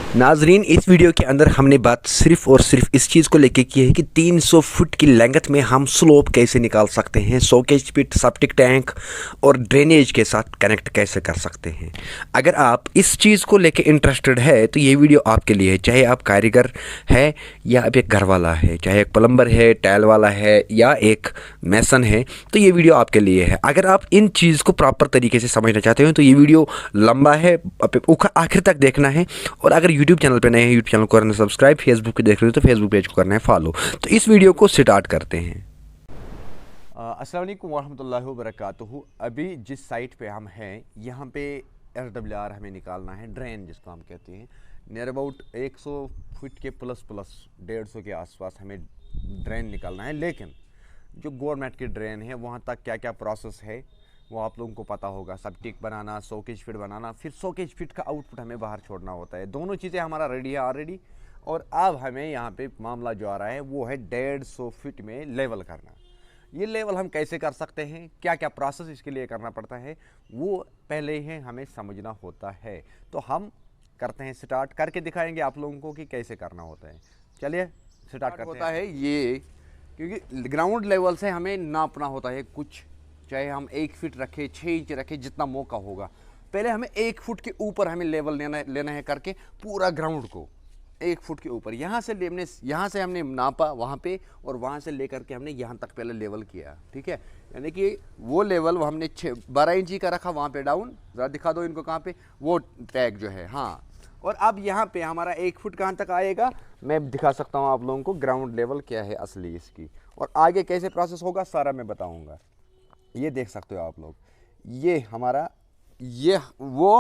नाजरीन, इस वीडियो के अंदर हमने बात सिर्फ और सिर्फ इस चीज़ को लेके की है कि 300 फुट की लेंथ में हम स्लोप कैसे निकाल सकते हैं, सोकेज पिट, सेप्टिक टैंक और ड्रेनेज के साथ कनेक्ट कैसे कर सकते हैं। अगर आप इस चीज़ को लेके इंटरेस्टेड है तो ये वीडियो आपके लिए है। चाहे आप कारीगर है या आप एक घर वाला है, चाहे एक प्लम्बर है, टाइल वाला है या एक मैसन है, तो ये वीडियो आपके लिए है। अगर आप इन चीज़ को प्रॉपर तरीके से समझना चाहते हो तो ये वीडियो लंबा है, आखिर तक देखना है। और अगर यूट्यूब चैनल पे नए हैं, यूट्यूब चैनल को करना सब्सक्राइब, फेसबुक पे देख रहे हो तो फेसबुक पेज को करना है फॉलो। तो इस वीडियो को स्टार्ट करते हैं। अस्सलाम वालेकुम वरहमतुल्लाहि वबरकातुहू। अभी जिस साइट पे हम हैं यहाँ पे SWR हमें निकालना है, ड्रेन जिसको हम कहते हैं। नियर अबाउट 100 फुट के प्लस 150 के आसपास हमें ड्रेन निकालना है। लेकिन जो गवर्नमेंट की ड्रेन है वहाँ तक क्या क्या प्रोसेस है वो आप लोगों को पता होगा। सेप्टिक बनाना, सोकेज फिट बनाना, फिर सोकेज फिट का आउटपुट हमें बाहर छोड़ना होता है। दोनों चीज़ें हमारा रेडी है ऑलरेडी। और अब हमें यहाँ पे मामला जो आ रहा है वो है 150 फीट में लेवल करना। ये लेवल हम कैसे कर सकते हैं, क्या क्या प्रोसेस इसके लिए करना पड़ता है, वो पहले ही हमें समझना होता है। तो हम करते हैं, स्टार्ट करके दिखाएंगे आप लोगों को कि कैसे करना होता है। चलिए स्टार्ट करते होता है ये, क्योंकि ग्राउंड लेवल से हमें नापना होता है कुछ, चाहे हम 1 फीट रखें, 6 इंच रखें, जितना मौका होगा। पहले हमें 1 फुट के ऊपर हमें लेवल लेना है करके पूरा ग्राउंड को 1 फुट के ऊपर। यहाँ से हमने नापा वहाँ पे, और वहाँ से लेकर के हमने यहाँ तक पहले लेवल किया। ठीक है, यानी कि वो लेवल वो हमने 12 इंची का रखा वहाँ पे डाउन। ज़रा दिखा दो इनको कहाँ पे वो टैग जो है। हाँ, और अब यहाँ पे हमारा 1 फुट कहाँ तक आएगा मैं दिखा सकता हूँ आप लोगों को। ग्राउंड लेवल क्या है असली इसकी, और आगे कैसे प्रोसेस होगा सारा मैं बताऊँगा। ये देख सकते हो आप लोग, ये हमारा ये वो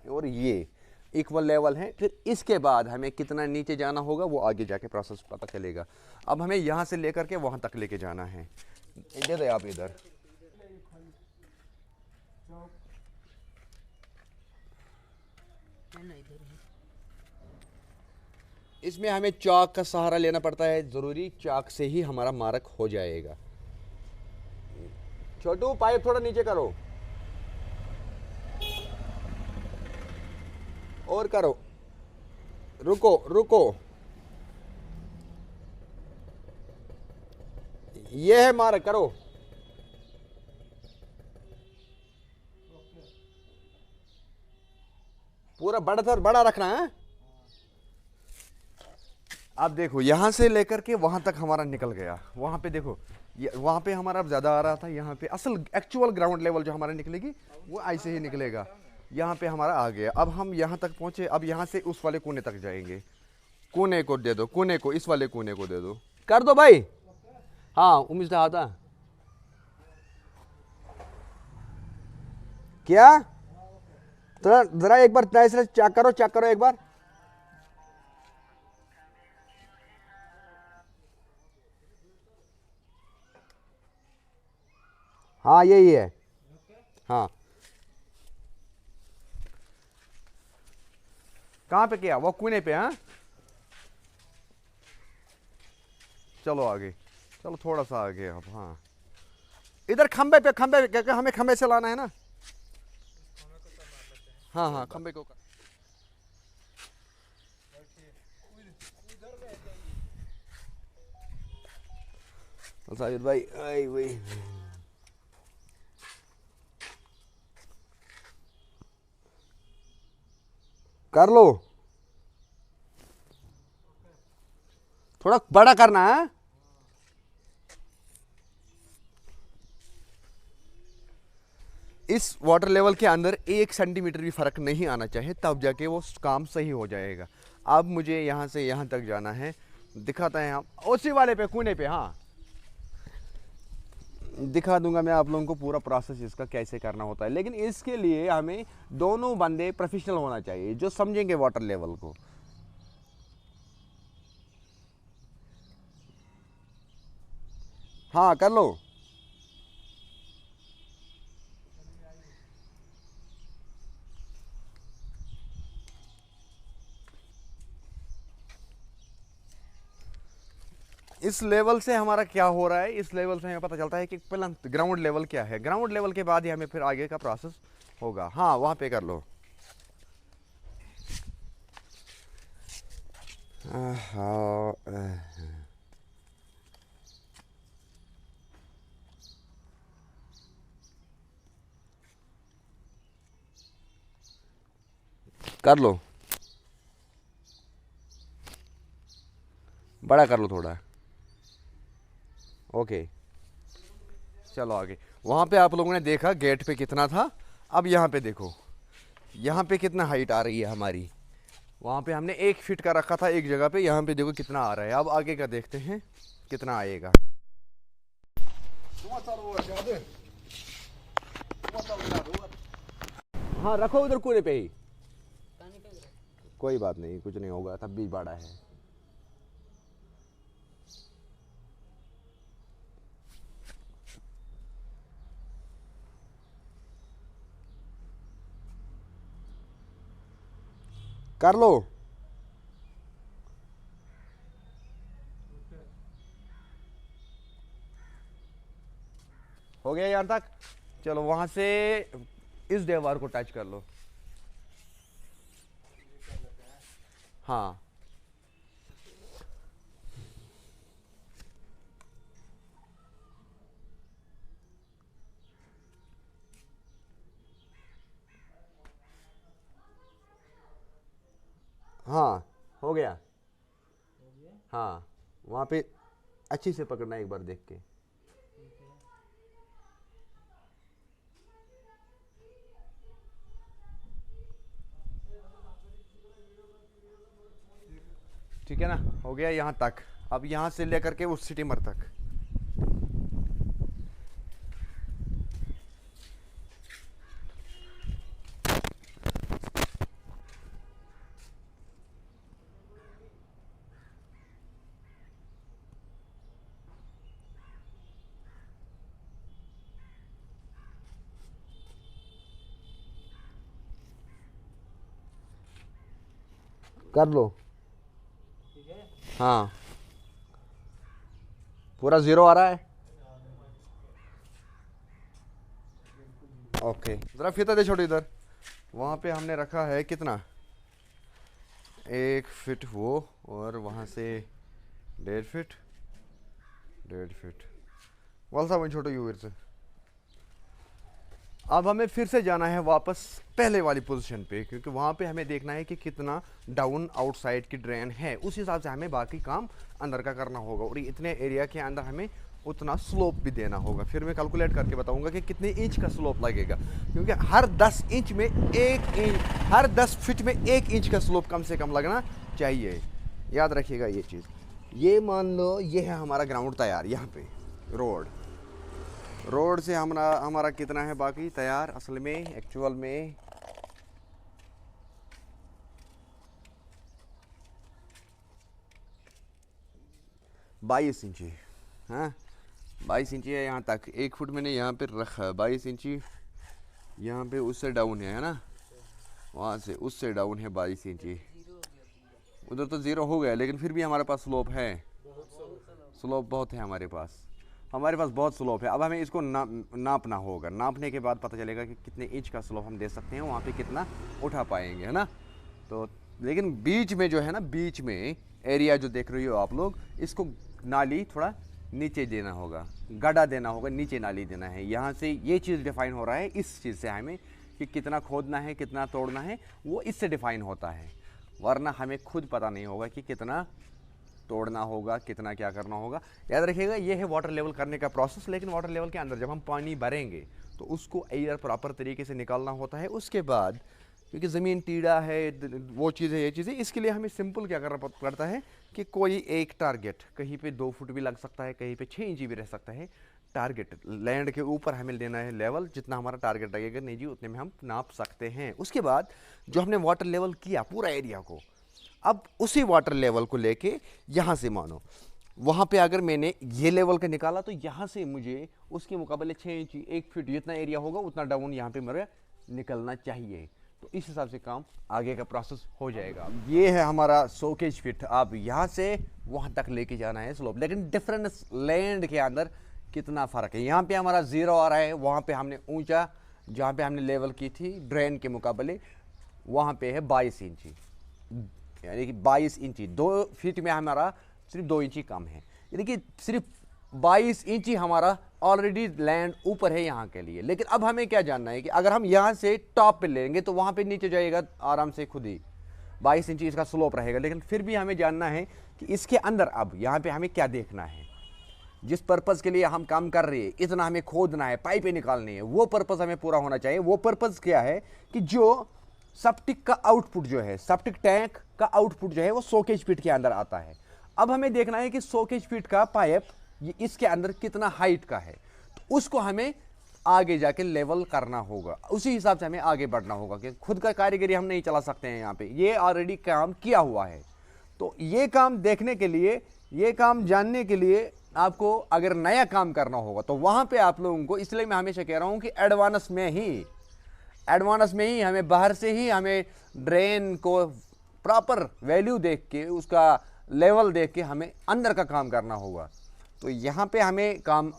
और ये इक्वल लेवल है। फिर इसके बाद हमें कितना नीचे जाना होगा वो आगे जाके प्रोसेस पता चलेगा। अब हमें यहाँ से लेकर के वहाँ तक लेके जाना है। दे दे आप इधर। इसमें हमें चाक का सहारा लेना पड़ता है, ज़रूरी। चाक से ही हमारा मार्क हो जाएगा। छोटू पाइप थोड़ा नीचे करो और करो, रुको रुको। ये है मार्क, करो। पूरा बड़ा रखना है। अब देखो यहाँ से लेकर के वहां तक हमारा निकल गया। वहां पे देखो, वहां पे हमारा अब ज्यादा आ रहा था। यहाँ पे असल एक्चुअल ग्राउंड लेवल जो हमारा निकलेगी वो ऐसे ही निकलेगा। यहाँ पे हमारा आ गया। अब हम यहाँ तक पहुंचे। अब यहाँ से उस वाले कोने तक जाएंगे। कोने को दे दो, कोने को, इस वाले कोने को दे दो, कर दो भाई। हाँ, उम्मीद से आता क्या? जरा एक बार चेक करो एक बार। हाँ यही है। हाँ, कहाँ पे किया? वो कोने पे। हाँ, चलो आगे, चलो थोड़ा सा आगे अब। हाँ, इधर खंबे पे, क्योंकि हमें खंबे से लाना है ना। हाँ हाँ, खंबे को साहिद भाई आई वही। कर लो, थोड़ा बड़ा करना है। इस वाटर लेवल के अंदर 1 सेंटीमीटर भी फर्क नहीं आना चाहिए, तब जाके वो काम सही हो जाएगा। अब मुझे यहाँ से यहाँ तक जाना है, दिखाता है हम उसी वाले पे, कोने पे। हाँ, दिखा दूंगा मैं आप लोगों को पूरा प्रोसेस इसका कैसे करना होता है। लेकिन इसके लिए हमें दोनों बंदे प्रोफेशनल होना चाहिए जो समझेंगे वाटर लेवल को। हाँ, कर लो। इस लेवल से हमारा क्या हो रहा है, इस लेवल से हमें पता चलता है कि प्लंथ ग्राउंड लेवल क्या है। ग्राउंड लेवल के बाद ही हमें फिर आगे का प्रोसेस होगा। हाँ, वहाँ पे कर लो। कर लो, बड़ा कर लो थोड़ा। ओके, चलो आगे। वहाँ पे आप लोगों ने देखा गेट पे कितना था, अब यहाँ पे देखो, यहाँ पे कितना हाइट आ रही है हमारी। वहाँ पे हमने 1 फीट का रखा था एक जगह पे, यहाँ पे देखो कितना आ रहा है। अब आगे का देखते हैं कितना आएगा। हाँ रखो उधर कूड़े पे ही, कोई बात नहीं, कुछ नहीं होगा, तब भी बड़ा है। कर लो, हो गया यहाँ तक। चलो वहां से इस दीवार को टच कर लो। हाँ हाँ हो गया। हाँ वहाँ पे अच्छी से पकड़ना एक बार देख के। ठीक है ना, हो गया यहाँ तक। अब यहाँ से लेकर के उस स्टीमर तक। कर लो, हाँ पूरा 0 आ रहा है। ओके जरा फीता दे छोटे इधर। वहाँ पे हमने रखा है कितना, 1 फीट वो, और वहाँ से 1.5 फीट, 1.5 फीट वाल साहब छोटो यूर से। अब हमें फिर से जाना है वापस पहले वाली पोजीशन पे, क्योंकि वहाँ पे हमें देखना है कि कितना डाउन आउटसाइड की ड्रेन है, उस हिसाब से हमें बाकी काम अंदर का करना होगा। और इतने एरिया के अंदर हमें उतना स्लोप भी देना होगा। फिर मैं कैलकुलेट करके बताऊंगा कि कितने इंच का स्लोप लगेगा, क्योंकि हर 10 इंच में 1 इंच, हर 10 फीट में 1 इंच का स्लोप कम से कम लगना चाहिए। याद रखिएगा ये चीज़। ये मान लो ये है हमारा ग्राउंड तैयार, यहाँ पे रोड से हमारा कितना है बाकी तैयार, असल में एक्चुअल में 22 इंची। हाँ 22 इंची है यहाँ तक। 1 फुट मैंने यहाँ पे रखा, 22 इंची यहाँ पे उससे डाउन है ना, वहाँ से उससे डाउन है 22 इंची। उधर तो 0 हो गया, लेकिन फिर भी हमारे पास स्लोप है, स्लोप बहुत है हमारे पास बहुत स्लोप है। अब हमें इसको नापना होगा। नापने के बाद पता चलेगा कि कितने इंच का स्लोप हम दे सकते हैं, वहाँ पे कितना उठा पाएंगे, है ना। तो लेकिन बीच में जो है ना, बीच में एरिया जो देख रही हो आप लोग, इसको नाली थोड़ा नीचे देना होगा, गड्ढा देना होगा, नीचे नाली देना है। यहाँ से ये चीज़ डिफाइन हो रहा है इस चीज़ से हमें, कि कितना खोदना है कितना तोड़ना है, वो इससे डिफाइन होता है। वरना हमें खुद पता नहीं होगा कि कितना तोड़ना होगा, कितना क्या करना होगा। याद रखिएगा ये है वाटर लेवल करने का प्रोसेस। लेकिन वाटर लेवल के अंदर जब हम पानी भरेंगे तो उसको एयर प्रॉपर तरीके से निकालना होता है। उसके बाद क्योंकि ज़मीन टीड़ा है, वो चीज़ें ये चीज़ें, इसके लिए हमें सिंपल क्या करना पड़ता है कि कोई एक टारगेट, कहीं पे 2 फुट भी लग सकता है, कहीं पे 6 इंच भी रह सकता है, टारगेट लैंड के ऊपर हमें लेना है लेवल, जितना हमारा टारगेट लगेगा नहीं जी उतने में हम नाप सकते हैं। उसके बाद जो हमने वाटर लेवल किया पूरा एरिया को, अब उसी वाटर लेवल को लेके यहाँ से मानो वहाँ पे अगर मैंने ये लेवल का निकाला तो यहाँ से मुझे उसके मुकाबले 6 इंच 1 फीट जितना एरिया होगा उतना डाउन यहाँ पे मेरा निकलना चाहिए। तो इस हिसाब से काम आगे का प्रोसेस हो जाएगा। ये है हमारा सोकेज फिट। अब यहाँ से वहाँ तक लेके जाना है स्लोप, लेकिन डिफरेंस लैंड के अंदर कितना फ़र्क है। यहाँ पे हमारा 0 आ रहा है, वहाँ पे हमने ऊंचा जहाँ पे हमने लेवल की थी ड्रेन के मुकाबले वहाँ पे है 22 इंची। यानी कि 22 इंची, 2 फीट में हमारा सिर्फ 2 इंची कम है, यानी कि सिर्फ 22 इंची हमारा ऑलरेडी लैंड ऊपर है यहाँ के लिए। लेकिन अब हमें क्या जानना है कि अगर हम यहाँ से टॉप पे लेंगे तो वहाँ पे नीचे जाएगा आराम से खुद ही, 22 इंची इसका स्लोप रहेगा। लेकिन फिर भी हमें जानना है कि इसके अंदर अब यहाँ पे हमें क्या देखना है, जिस पर्पज़ के लिए हम काम कर रहे हैं, इतना हमें खोदना है, पाइपें निकालनी है, वो पर्पज़ हमें पूरा होना चाहिए। वो पर्पज़ क्या है कि जो सेप्टिक का आउटपुट जो है, सेप्टिक टैंक का आउटपुट जो है वो 100 केज फीट के अंदर आता है। अब हमें देखना है कि 100 केज फीट का पाइप ये इसके अंदर कितना हाइट का है, तो उसको हमें आगे जाके लेवल करना होगा, उसी हिसाब से हमें आगे बढ़ना होगा कि खुद का कारीगरी हम नहीं चला सकते हैं। यहाँ पे ये ऑलरेडी काम किया हुआ है, तो ये काम देखने के लिए, ये काम जानने के लिए आपको अगर नया काम करना होगा तो वहाँ पे आप लोगों को, इसलिए मैं हमेशा कह रहा हूँ कि एडवांस में ही हमें बाहर से ही हमें ड्रेन को प्रॉपर वैल्यू देख के, उसका लेवल देख के हमें अंदर का काम करना होगा। तो यहाँ पे हमें काम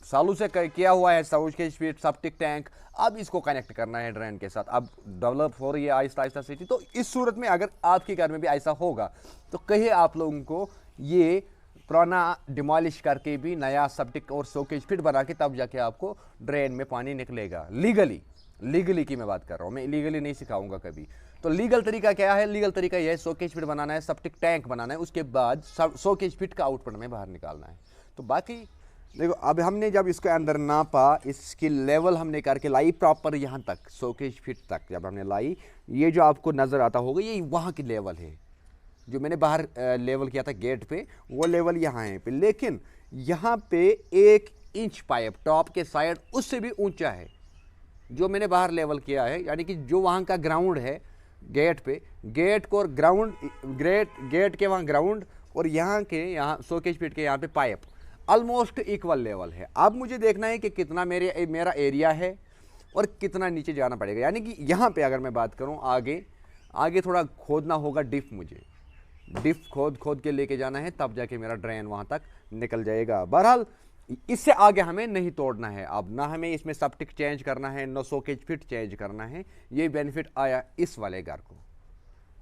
सालों से किया हुआ है, 100 केज फीट सेप्टिक टैंक, अब इसको कनेक्ट करना है ड्रेन के साथ। अब डेवलप हो रही है आहिस्ता आहिस्ता सिटी। तो इस सूरत में अगर आपके घर में भी ऐसा होगा तो कहिए आप लोगों को ये पुराना डिमोलिश करके भी नया सेप्टिक और 100 केज फीट बना के तब जाके आपको ड्रेन में पानी निकलेगा लीगली की मैं बात कर रहा हूँ, मैं इलीगली नहीं सिखाऊंगा कभी। तो लीगल तरीका क्या है? लीगल तरीका यह है 100 केज फीट बनाना है, सेप्टिक टैंक बनाना है, उसके बाद 100 केज फीट का आउटपुट में बाहर निकालना है। तो बाकी देखो, अब हमने जब इसके अंदर नापा, इसकी लेवल हमने करके लाई प्रॉपर यहाँ तक 100 केज फीट तक जब हमने लाई, ये जो आपको नज़र आता होगा ये वहाँ की लेवल है। जो मैंने बाहर लेवल किया था गेट पे, वो लेवल यहाँ है पे। लेकिन यहाँ पे 1 इंच पाइप टॉप के साइड उससे भी ऊंचा है जो मैंने बाहर लेवल किया है, यानी कि जो वहाँ का ग्राउंड है गेट पे, गेट को ग्राउंड, गेट के वहाँ ग्राउंड और यहाँ 100 केज फीट के यहाँ पे पाइप ऑलमोस्ट इक्वल लेवल है। अब मुझे देखना है कि कितना मेरा एरिया है और कितना नीचे जाना पड़ेगा। यानी कि यहाँ पे अगर मैं बात करूँ, आगे थोड़ा खोदना होगा, डिफ खोद के लेके जाना है, तब जाके मेरा ड्रेन वहाँ तक निकल जाएगा। बहरहाल इससे आगे हमें नहीं तोड़ना है, अब ना हमें इसमें सेप्टिक चेंज करना है, ना 100 केज फीट चेंज करना है। ये बेनिफिट आया इस वाले घर को,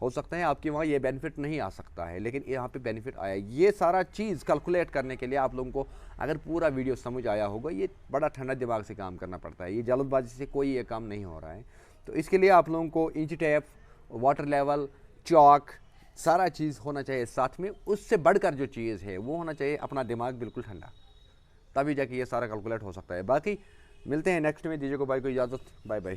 हो सकता है आपके वहाँ ये बेनिफिट नहीं आ सकता है, लेकिन यहाँ पे बेनिफिट आया। ये सारा चीज़ कैलकुलेट करने के लिए आप लोगों को अगर पूरा वीडियो समझ आया होगा, ये बड़ा ठंडा दिमाग से काम करना पड़ता है, ये जल्दबाजी से कोई ये काम नहीं हो रहा है। तो इसके लिए आप लोगों को इंच टेप, वाटर लेवल, चौक, सारा चीज़ होना चाहिए साथ में। उससे बढ़कर जो चीज़ है वो होना चाहिए अपना दिमाग बिल्कुल ठंडा, तभी जाके ये सारा कैलकुलेट हो सकता है। बाकी मिलते हैं नेक्स्ट में, दीजिए को भाई को इजाज़त, बाय बाय।